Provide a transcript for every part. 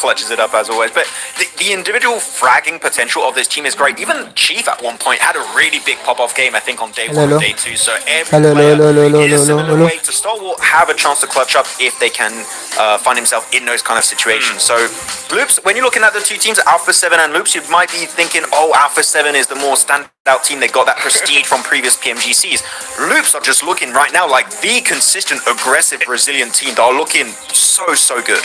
clutches it up as always. But the individual fragging potential of this team is great. Even Chief at one point had a really big pop-off game, I think, on day one and day two. So every player in a similar way to Star will have a chance to clutch up if they can find himself in those kind of situations. So Loops, when you're looking at the two teams, Alpha 7 and Loops, you might be thinking, oh, Alpha 7 is the more standout team. They got that prestige from previous PMGCs. Loops are just looking right now like the consistent, aggressive, resilient team that are looking so good.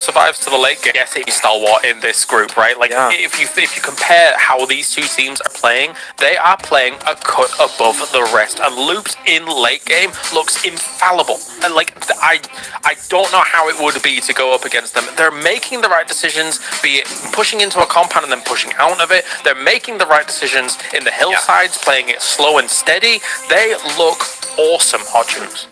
Survives to the late game, yes, he's stalwart in this group, right? Like, if you compare how these two teams are playing, they are playing a cut above the rest. And Loops in late game looks infallible. And like, I don't know how it would be to go up against them. They're making the right decisions, be it pushing into a compound and then pushing out of it. They're making the right decisions in the hillsides, playing it slow and steady. They look awesome, Hot Troops.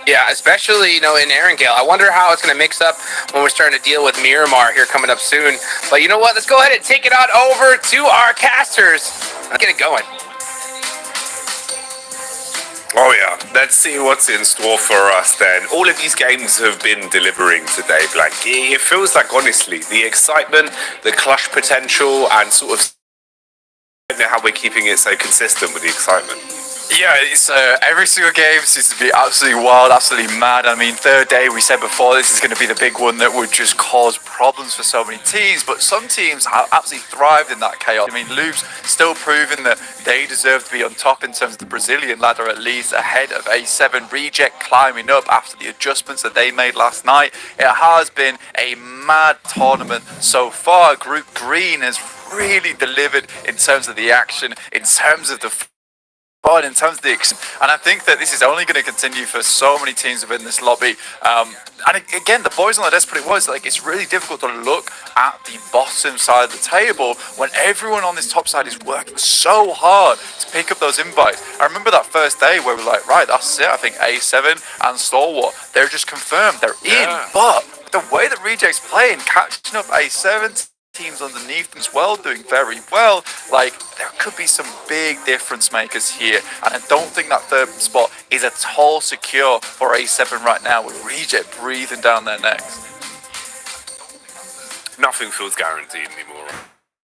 Yeah, especially, in Erangel. I wonder how it's going to mix up when we're starting to deal with Miramar here coming up soon. But you know what? Let's go ahead and take it on over to our casters. Let's get it going. Oh yeah, let's see what's in store for us then. All of these games have been delivering today, Blank. It feels like, honestly, the excitement, the clutch potential, and sort of I don't know how we're keeping it so consistent with the excitement. Yeah, it's every single game seems to be absolutely wild, absolutely mad. I mean, third day, we said before, this is going to be the big one that would just cause problems for so many teams, but some teams have absolutely thrived in that chaos. I mean, Loops still proving that they deserve to be on top in terms of the Brazilian ladder, at least ahead of A7. Reject climbing up after the adjustments that they made last night. It has been a mad tournament so far. Group Green has really delivered in terms of the action, in terms of the but in terms of the and I think that this is only going to continue for so many teams within this lobby. And again, the boys on the desk put it was like it's really difficult to look at the bottom side of the table when everyone on this top side is working so hard to pick up those invites. I remember that first day where we're like, right, that's it. I think A7 and Stalwart, they're just confirmed, they're in. But the way that Reject's playing, catching up A7 teams underneath them as well, doing very well. Like, there could be some big difference makers here, and I don't think that third spot is at all secure for A7 right now, with Reject breathing down their necks. Nothing feels guaranteed anymore,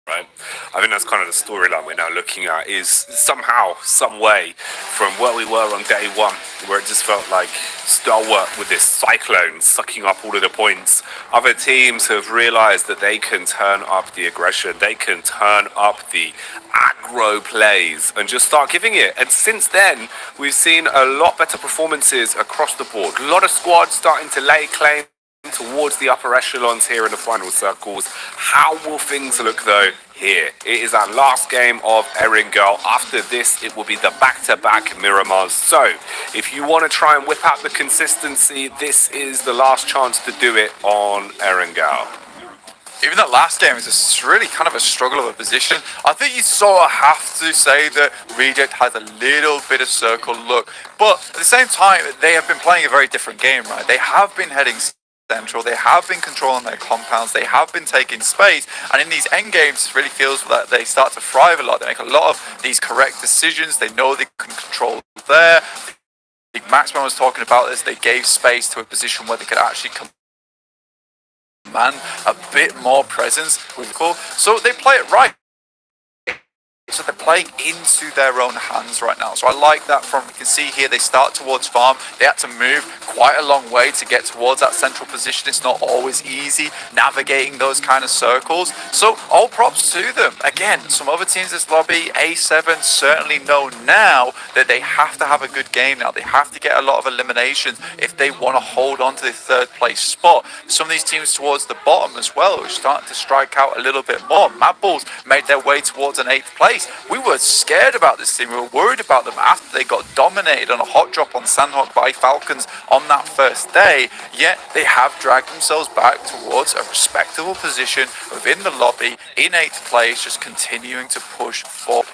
right? I think that's kind of the storyline we're now looking at, is somehow, some way, from where we were on day one, where it just felt like Stalwart with this cyclone sucking up all of the points. Other teams have realized that they can turn up the aggression, they can turn up the aggro plays and just start giving it. And since then, we've seen a lot better performances across the board. A lot of squads starting to lay claim towards the upper echelons here in the final circles. How will things look though here? It is our last game of Erangel. After this, it will be the back-to-back Miramars. So if you want to try and whip out the consistency, this is the last chance to do it on Erangel. Even that last game is really kind of a struggle of a position. I think you sort of have to say that Reject has a little bit of circle look, but at the same time, they have been playing a very different game, right? They have been heading central, they have been controlling their compounds, they have been taking space, and in these end games it really feels that they start to thrive a lot. They make a lot of these correct decisions, they know they can control there. I think Maxman was talking about this, they gave space to a position where they could actually command a bit more presence with call. So they play it right. So they're playing into their own hands right now. So I like that. From you can see here, they start towards farm. They had to move quite a long way to get towards that central position. It's not always easy navigating those kind of circles. So all props to them. Again, some other teams in this lobby, A7 certainly know now that they have to have a good game now. They have to get a lot of eliminations if they want to hold on to the third place spot. Some of these teams towards the bottom as well are starting to strike out a little bit more. Mad Bulls made their way towards an 8th place. We were scared about this team. We were worried about them after they got dominated on a hot drop on Sandhawk by Falcons on that first day. Yet they have dragged themselves back towards a respectable position within the lobby in 8th place, just continuing to push forward.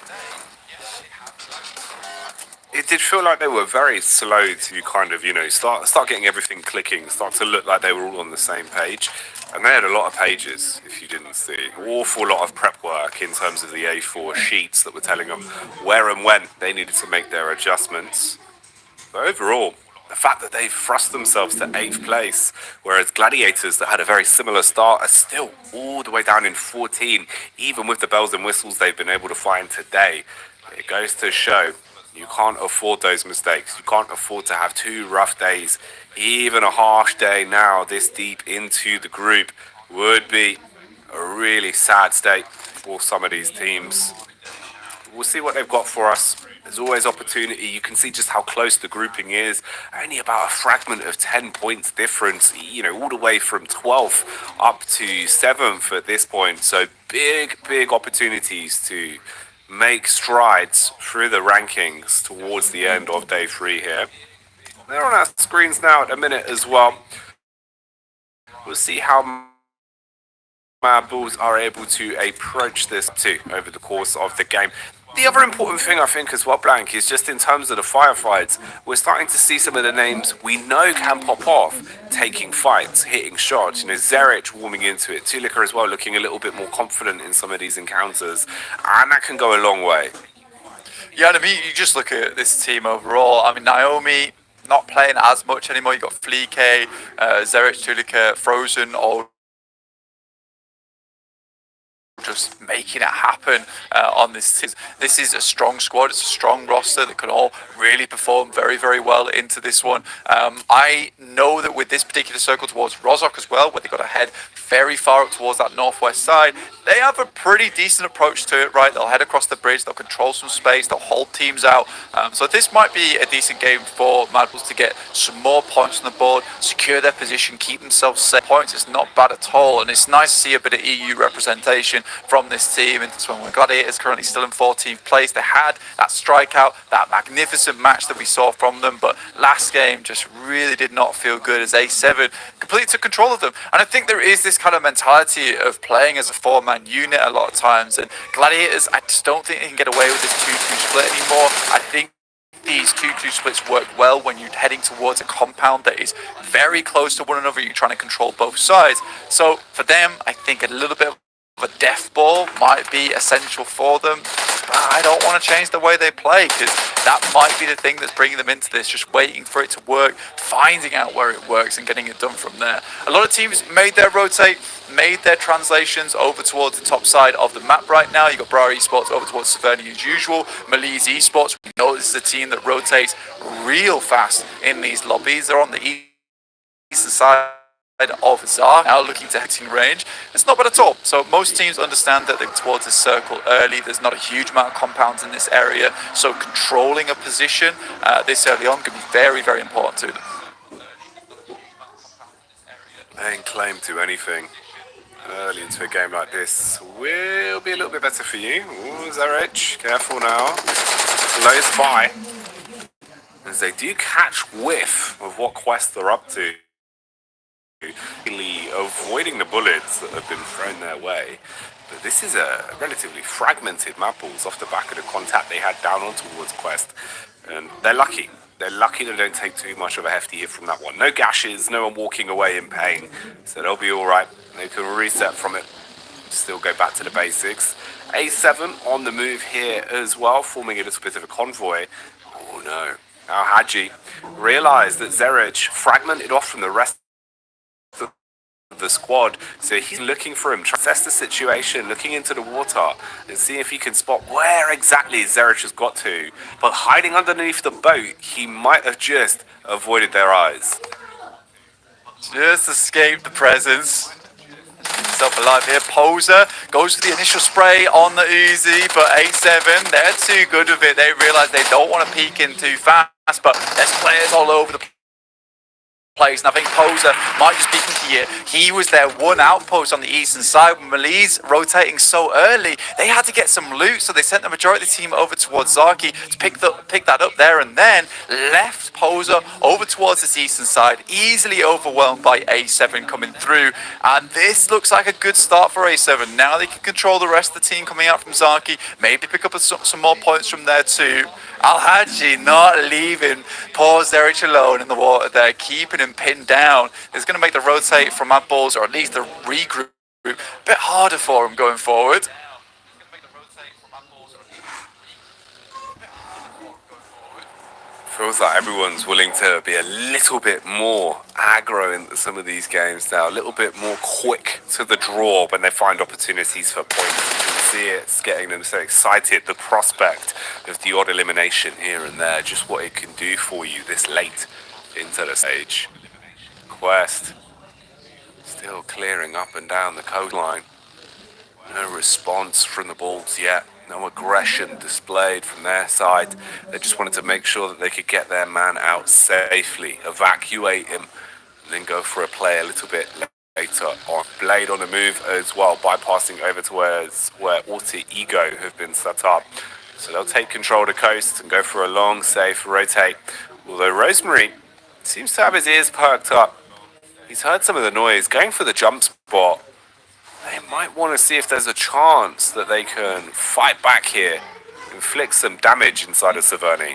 It did feel like they were very slow to kind of, start getting everything clicking, start to look like they were all on the same page. And they had a lot of pages, if you didn't see. Awful lot of prep work in terms of the A4 sheets that were telling them where and when they needed to make their adjustments. But overall, the fact that they've thrust themselves to 8th place, whereas Gladiators that had a very similar start are still all the way down in 14, even with the bells and whistles they've been able to find today. It goes to show you can't afford those mistakes. You can't afford to have 2 rough days. Even a harsh day now, this deep into the group, would be a really sad state for some of these teams. We'll see what they've got for us. There's always opportunity. You can see just how close the grouping is. Only about a fragment of 10 points difference, all the way from 12th up to 7th at this point. So big opportunities to make strides through the rankings towards the end of day 3 here. They're on our screens now at the minute as well. We'll see how Mad Bulls are able to approach this too over the course of the game. The other important thing I think as well, Blank, is just in terms of the firefights, we're starting to see some of the names we know can pop off, taking fights, hitting shots. Zerich warming into it, Tulika as well looking a little bit more confident in some of these encounters, and that can go a long way. Yeah, and I mean, you just look at this team overall. I mean, Naomi not playing as much anymore. You got Fleek, Zerich, Tulika, Frozen, all just making it happen on this team. This is a strong squad. It's a strong roster that can all really perform very well into this one. I know that with this particular circle towards Rozhok as well, where they got to head very far up towards that northwest side, they have a pretty decent approach to it, right? They'll head across the bridge, they'll control some space, they'll hold teams out. So this might be a decent game for Mad Bulls to get some more points on the board, secure their position, keep themselves safe. Points is not bad at all, and it's nice to see a bit of EU representation from this team. And this one, where Gladiators currently still in 14th place. They had that strikeout, that magnificent match that we saw from them, but last game just really did not feel good as A7 completely took control of them. And I think there is this kind of mentality of playing as a 4-man unit a lot of times, and Gladiators, I just don't think they can get away with this 2-2 split anymore. I think these 2-2 splits work well when you're heading towards a compound that is very close to one another. You're trying to control both sides. So for them, I think a little bit of a death ball might be essential for them. I don't want to change the way they play, because that might be the thing that's bringing them into this, just waiting for it to work, finding out where it works and getting it done from there. A lot of teams made their rotate, made their translations over towards the top side of the map right now. You got Bra Esports over towards Severny as usual. Malise Esports, we know this is a team that rotates real fast in these lobbies. They're on the eastern side of Zar, now looking to hitting range. It's not bad at all. So most teams understand that they're towards the circle early. There's not a huge amount of compounds in this area, so controlling a position this early on can be very important to them. Laying claim to anything early into a game like this will be a little bit better for you. Ooh, Zerich, careful now. Close by, as they do catch whiff of what quest they're up to. Avoiding the bullets that have been thrown their way. But this is a relatively fragmented map balls off the back of the contact they had down on towards Quest. And they're lucky. They're lucky they don't take too much of a hefty hit from that one. No gashes, no one walking away in pain. So they'll be alright. They can reset from it. Still go back to the basics. A7 on the move here as well, forming a little bit of a convoy. Oh no. Now Haji realised that Zerich fragmented off from the rest of the squad, so he's looking for him, trying to assess the situation, looking into the water and see if he can spot where exactly Zerich has got to. But hiding underneath the boat, he might have just avoided their eyes. Just escaped the presence. Himself alive here. Poser goes for the initial spray on the Uzi, but 8-7, they're too good with it. They realise they don't want to peek in too fast, but there's players all over the place, and I think Poser might just be here. He was their one outpost on the eastern side. With Malise rotating so early, they had to get some loot, so they sent the majority of the team over towards Zaki to pick that up there, and then left Poser over towards this eastern side, easily overwhelmed by A7 coming through. And this looks like a good start for A7. Now they can control the rest of the team coming out from Zaki, maybe pick up some more points from there too. Al-Haji not leaving poor Zerich alone in the water there, keeping him pinned down. It's going to make the rotate from Mad Bulls, or at least the regroup, a bit harder for him going forward. Feels like everyone's willing to be a little bit more aggro in some of these games now, a little bit more quick to the draw when they find opportunities for points. You can see it's getting them so excited, the prospect of the odd elimination here and there, just what it can do for you this late into the stage. Quest still clearing up and down the coastline. No response from the Bulls yet. No aggression displayed from their side. They just wanted to make sure that they could get their man out safely, evacuate him, and then go for a play a little bit later on. Blade on the move as well, bypassing over to where Alter Ego have been set up. So they'll take control of the coast and go for a long, safe rotate. Although Rosemary seems to have his ears perked up. He's heard some of the noise, going for the jump spot. They might want to see if there's a chance that they can fight back here, inflict some damage inside of Saverny.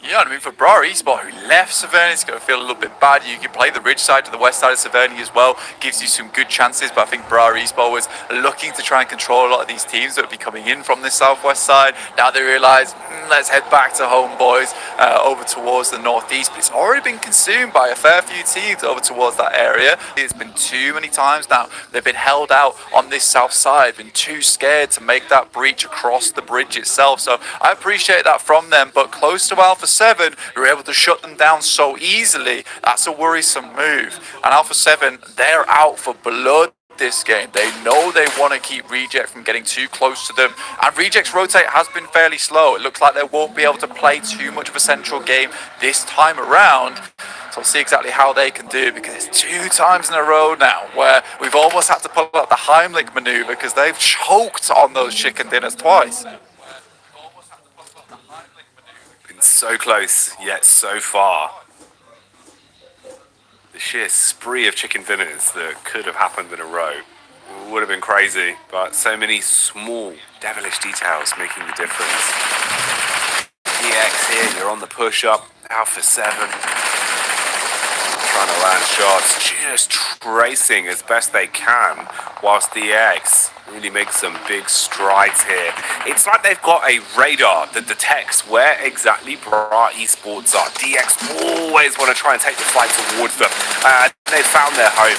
Yeah, I mean, for Bra Esport, who left Saverny, it's going to feel a little bit bad. You can play the ridge side to the west side of Saverny as well. Gives you some good chances, but I think Bra Esport was looking to try and control a lot of these teams that would be coming in from this southwest side. Now they realise, let's head back to home, boys, over towards the northeast. But it's already been consumed by a fair few teams over towards that area. It's been too many times now. They've been held out on this south side, been too scared to make that breach across the bridge itself. So I appreciate that from them, but close to Alpha 7, who were able to shut them down so easily. That's a worrisome move. And Alpha 7, they're out for blood this game. They know they want to keep Reject from getting too close to them, and Reject's rotate has been fairly slow. It looks like they won't be able to play too much of a central game this time around. So we'll see exactly how they can do, because it's 2 times in a row now where we've almost had to pull out the Heimlich maneuver because they've choked on those chicken dinners twice. So close, yet so far. The sheer spree of chicken dinners that could have happened in a row would have been crazy, but so many small, devilish details making the difference. EX here, you're on the push-up, Alpha 7. Trying to land shots, just tracing as best they can, whilst the EX really makes some big strides here. It's like they've got a radar that detects where exactly Bra Esports are. DX always want to try and take the fight towards them. They've found their home.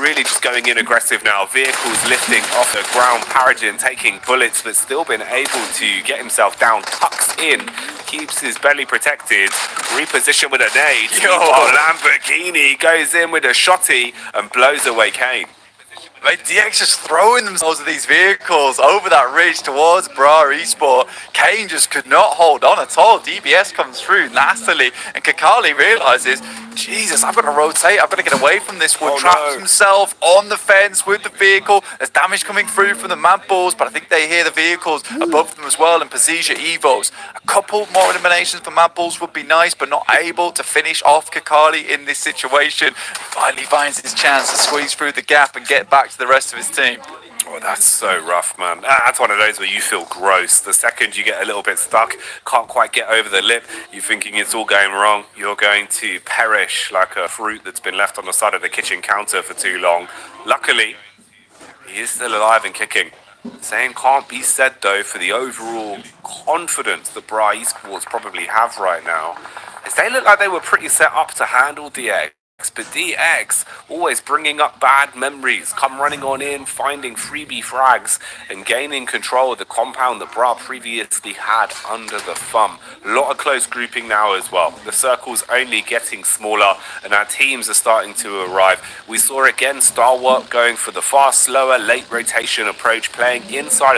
Really just going in aggressive now. Vehicles lifting off the ground. Paradin taking bullets, but still been able to get himself down. Tucks in, keeps his belly protected. Reposition with a nade. Lamborghini goes in with a shotty and blows away Kane. Like, DX just throwing themselves at these vehicles over that ridge towards Bra Esport. Kane just could not hold on at all. DBS comes through nastily, and Kakali realizes, Jesus, I've got to rotate. I've got to get away from this wood. Traps himself on the fence with the vehicle. There's damage coming through from the Mad Bulls, but I think they hear the vehicles above them as well, and Pazija Evos. A couple more eliminations for Mad Bulls would be nice, but not able to finish off Kakali in this situation. He finally finds his chance to squeeze through the gap and get back to the rest of his team. Oh, that's so rough, man. That's one of those where you feel gross. The second you get a little bit stuck, can't quite get over the lip, you're thinking it's all going wrong, you're going to perish like a fruit that's been left on the side of the kitchen counter for too long. Luckily, he is still alive and kicking. Same can't be said, though, for the overall confidence that Bra Esports probably have right now, as they look like they were pretty set up to handle DX. But DX always bringing up bad memories, come running on in, finding freebie frags and gaining control of the compound that Bra previously had under the thumb. A lot of close grouping now as well. The circle's only getting smaller and our teams are starting to arrive. We saw again Stalwart going for the far slower late rotation approach, playing inside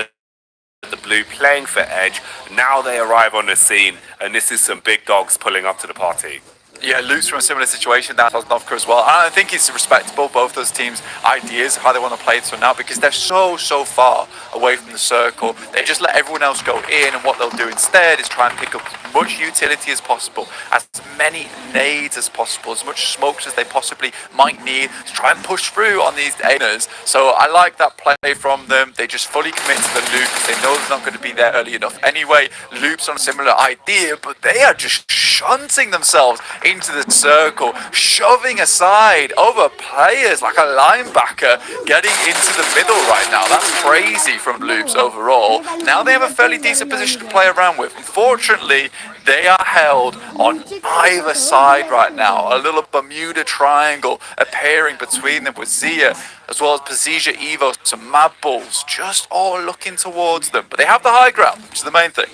of the blue, playing for edge. Now they arrive on the scene, and this is some big dogs pulling up to the party. Yeah, Luke's from a similar situation down South Novka as well. And I think it's respectable, both those teams' ideas, how they want to play it now, because they're so far away from the circle. They just let everyone else go in, and what they'll do instead is try and pick up as much utility as possible, as many nades as possible, as much smokes as they possibly might need to try and push through on these aims. So I like that play from them. They just fully commit to the loop because they know it's not going to be there early enough anyway. Loop's on a similar idea, but they are just shunting themselves into the circle, shoving aside other players like a linebacker, getting into the middle right now. That's crazy from Loops overall. Now they have a fairly decent position to play around with. Unfortunately, they are held on either side right now. A little Bermuda triangle appearing between them with Zia, as well as Pazija, Evo, some Mad Bulls, just all looking towards them. But they have the high ground, which is the main thing.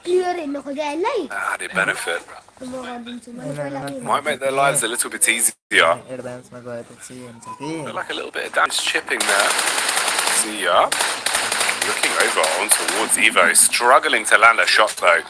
Added benefit. Might make their lives a little bit easier. Look like a little bit of damage chipping there. Zia looking over on towards Evo, struggling to land a shot though.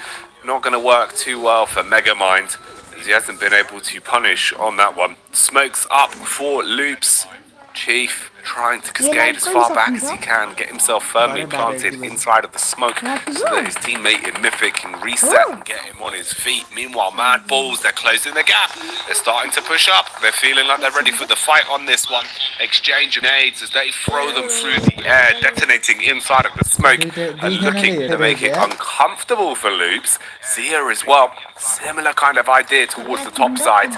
Not going to work too well for Megamind, as he hasn't been able to punish on that one. Smokes up for Loops. Chief trying to cascade as far back as he can, get himself firmly planted inside of the smoke so that his teammate in Mythic can reset and get him on his feet. Meanwhile, Mad Bulls, they're closing the gap. They're starting to push up. They're feeling like they're ready for the fight on this one. Exchange of nades as they throw them through the air, detonating inside of the smoke and looking to make it uncomfortable for Loops. Zia as well, similar kind of idea towards the top side.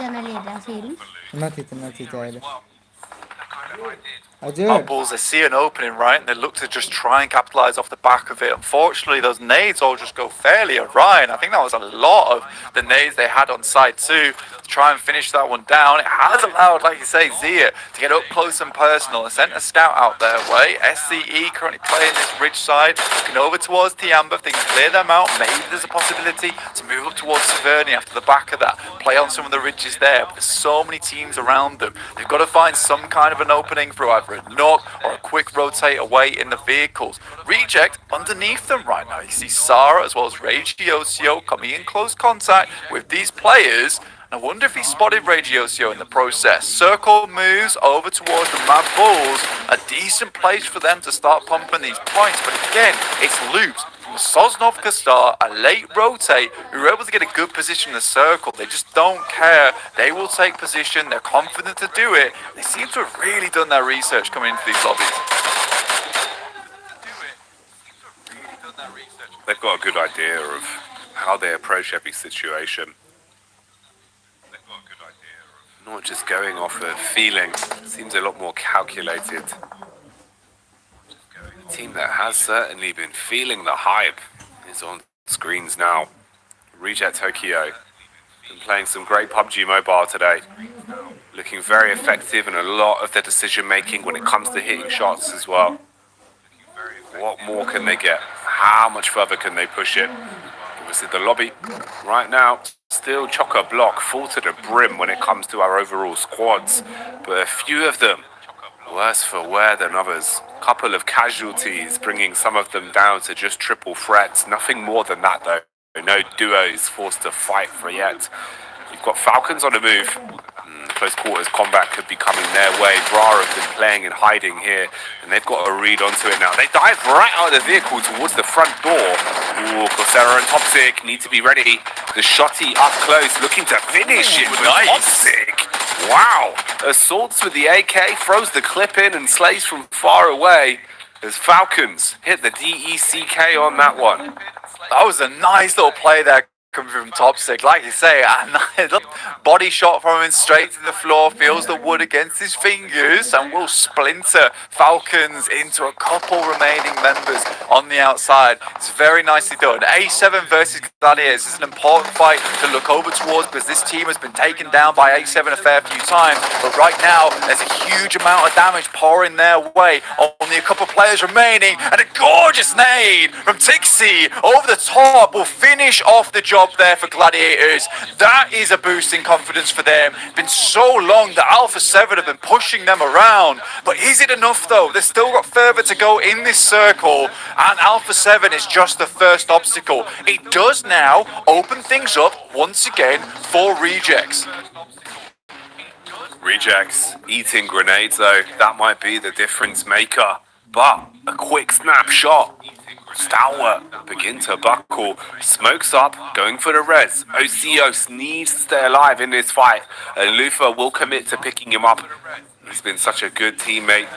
Mad Bulls, they see an opening, right, and they look to just try and capitalize off the back of it. Unfortunately, those nades all just go fairly awry, and I think that was a lot of the nades they had on side 2 to try and finish that one down. It has allowed, like you say, Zia to get up close and personal and sent a scout out their way. SCE currently playing this ridge side, looking over towards Tiamba. If they can clear them out, maybe there's a possibility to move up towards Severny after the back of that, play on some of the ridges there, but there's so many teams around them. They've got to find some kind of an opening through either a knock or a quick rotate away in the vehicles. Reject underneath them right now. You see Sarah as well as Regiocio coming in close contact with these players. I wonder if he spotted Regiocio in the process. Circle moves over towards the Mad Bulls. A decent place for them to start pumping these points. But again, it's Loops from Sosnovka start, a late rotate, who are able to get a good position in the circle. They just don't care. They will take position. They're confident to do it. They seem to have really done their research coming into these lobbies. They've got a good idea of how they approach every situation. Not just going off of feeling. Seems a lot more calculated. A team that has certainly been feeling the hype is on screens now. Reject Tokyo. Been playing some great PUBG Mobile today. Looking very effective in a lot of their decision making when it comes to hitting shots as well. What more can they get? How much further can they push it? Obviously the lobby right now still chock-a-block, full to the brim when it comes to our overall squads, but a few of them worse for wear than others. Couple of casualties, bringing some of them down to just triple threats. Nothing more than that though. No duos forced to fight for yet. You've got Falcons on the move. Close quarters combat could be coming their way. Bra have been playing and hiding here, and they've got a read onto it now. They dive right out of the vehicle towards the front door. Ooh, Coursera and Toxic need to be ready. The shotty up close, looking to finish it with Toxic. Wow! Assaults with the AK, throws the clip in and slays from far away as Falcons hit the DECK on that one. That was a nice little play there coming from Toxic. Like you say, a nice body shot from him straight to the floor, feels the wood against his fingers, and will splinter Falcons into a couple remaining members on the outside. It's very nicely done. A7 versus Gladiators is an important fight to look over towards because this team has been taken down by A7 a fair few times, but right now there's a huge amount of damage pouring their way. Only a couple players remaining, and a gorgeous nade from Tixie over the top will finish off the job there for Gladiators. That is a boost in confidence for them. It's been so long that Alpha 7 have been pushing them around, but is it enough though? They've still got further to go in this circle, and Alpha 7 is just the first obstacle. It does now open things up once again for Rejects. Rejects eating grenades though, that might be the difference maker. But a quick snapshot Stalwart begin to buckle. Smokes up, going for the res. Ocios needs to stay alive in this fight, and Luther will commit to picking him up. He's been such a good teammate.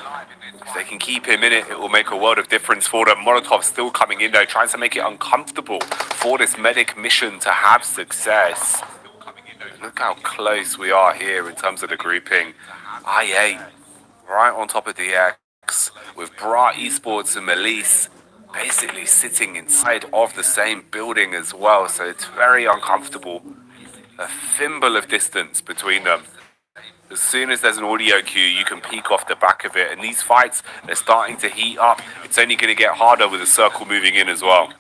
If they can keep him in it, it will make a world of difference for them. Molotov still coming in though, trying to make it uncomfortable for this medic mission to have success. Look how close we are here in terms of the grouping. I8 right on top of the X with Bra Esports and Melise basically sitting inside of the same building as well, so it's very uncomfortable. A thimble of distance between them. As soon as there's an audio cue, you can peek off the back of it, and these fights, they're starting to heat up. It's only going to get harder with the circle moving in as well.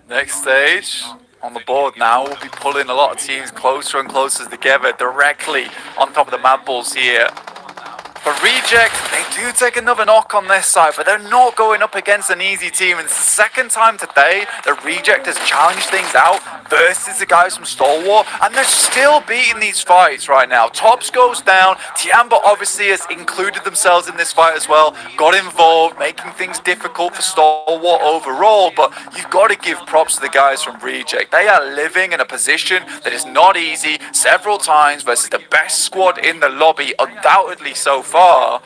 Next stage on the board now, we'll be pulling a lot of teams closer and closer together directly on top of the Mad Bulls here. For Reject, they do take another knock on this side, but they're not going up against an easy team. And it's the second time today that Reject has challenged things out versus the guys from Stalwart, and they're still beating these fights right now. Tops goes down. Tiamba obviously has included themselves in this fight as well, got involved, making things difficult for Stalwart overall, but you've got to give props to the guys from Reject. They are living in a position that is not easy several times versus the best squad in the lobby, undoubtedly so far,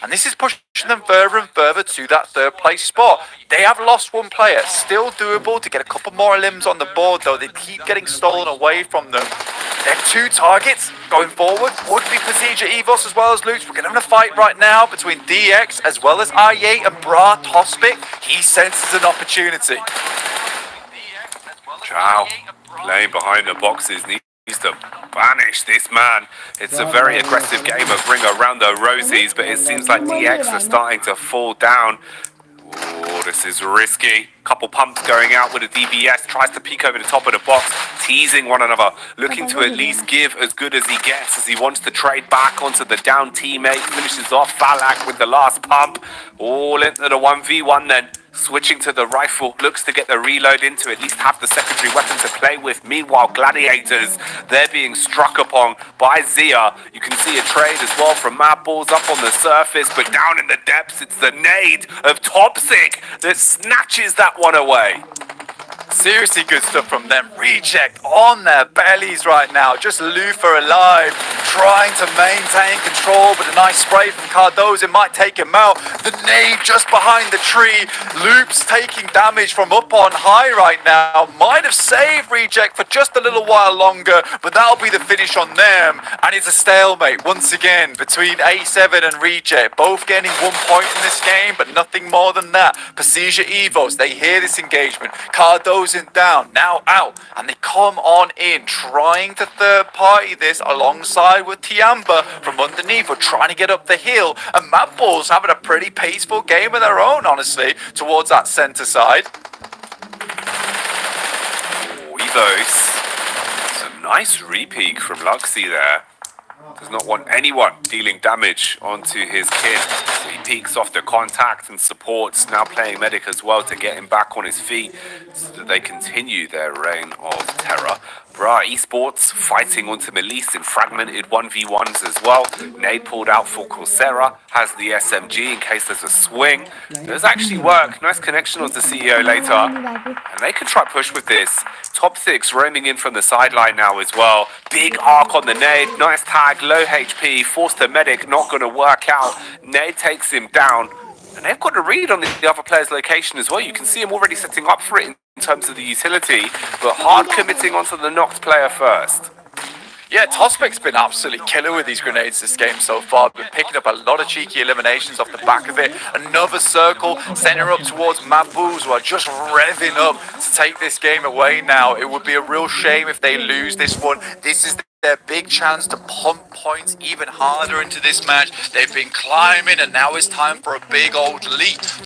and this is pushing them further and further to that third place spot. They have lost one player, still doable to get a couple more limbs on the board though. They keep getting stolen away from them. Their two targets going forward would be Procedure Evos as well as Lutz. We're going to fight right now between DX as well as I8 and Bra Tospic. He senses an opportunity. Chow playing behind the boxes needs to banish this man. It's a very aggressive game of Ring Around the Rosies, but it seems like DX are starting to fall down. Oh, this is risky. Couple pumps going out with a DBS, tries to peek over the top of the box, teasing one another, looking to at least give as good as he gets as he wants to trade back onto the down teammate. Finishes off Falak with the last pump. All into the 1v1 then. Switching to the rifle, looks to get the reload in to at least have the secondary weapon to play with. Meanwhile, Gladiators, they're being struck upon by Zia. You can see a trade as well from Mad Balls up on the surface, but down in the depths, it's the nade of Topsic that snatches that one away. Seriously good stuff from them. Reject on their bellies right now. Just Luther alive, trying to maintain control, but a nice spray from Cardozo might take him out. The nade just behind the tree. Loops taking damage from up on high right now. Might have saved Reject for just a little while longer, but that'll be the finish on them. And it's a stalemate once again between A7 and Reject. Both getting 1 point in this game, but nothing more than that. Procedure Evos, they hear this engagement. Cardozo down, now out, and they come on in, trying to third party this alongside with Tiamba from underneath. We're trying to get up the hill, and Mad Bulls having a pretty peaceful game of their own, honestly, towards that center side. Evos, some nice repeat from Luxy there. Does not want anyone dealing damage onto his kid. So he peeks off the contact and supports, now playing medic as well to get him back on his feet so that they continue their reign of terror. Bra Esports fighting onto Melise in fragmented 1v1s as well. Nade pulled out for Coursera, has the SMG in case there's a swing. Does actually work. Nice connection onto CEO later. And they can try push with this. Top 6 roaming in from the sideline now as well. Big arc on the nade. Nice tag, low HP, forced to medic, not going to work out. Nade takes him down. And they've got a read on the other player's location as well. You can see him already setting up for it in terms of the utility, but hard committing onto the knocked player first. Yeah, Tospic's been absolutely killer with these grenades this game so far. Been picking up a lot of cheeky eliminations off the back of it. Another circle, center up towards Mad Bulls, who are just revving up to take this game away now. It would be a real shame if they lose this one. This is their big chance to pump points even harder into this match. They've been climbing, and now it's time for a big old leap.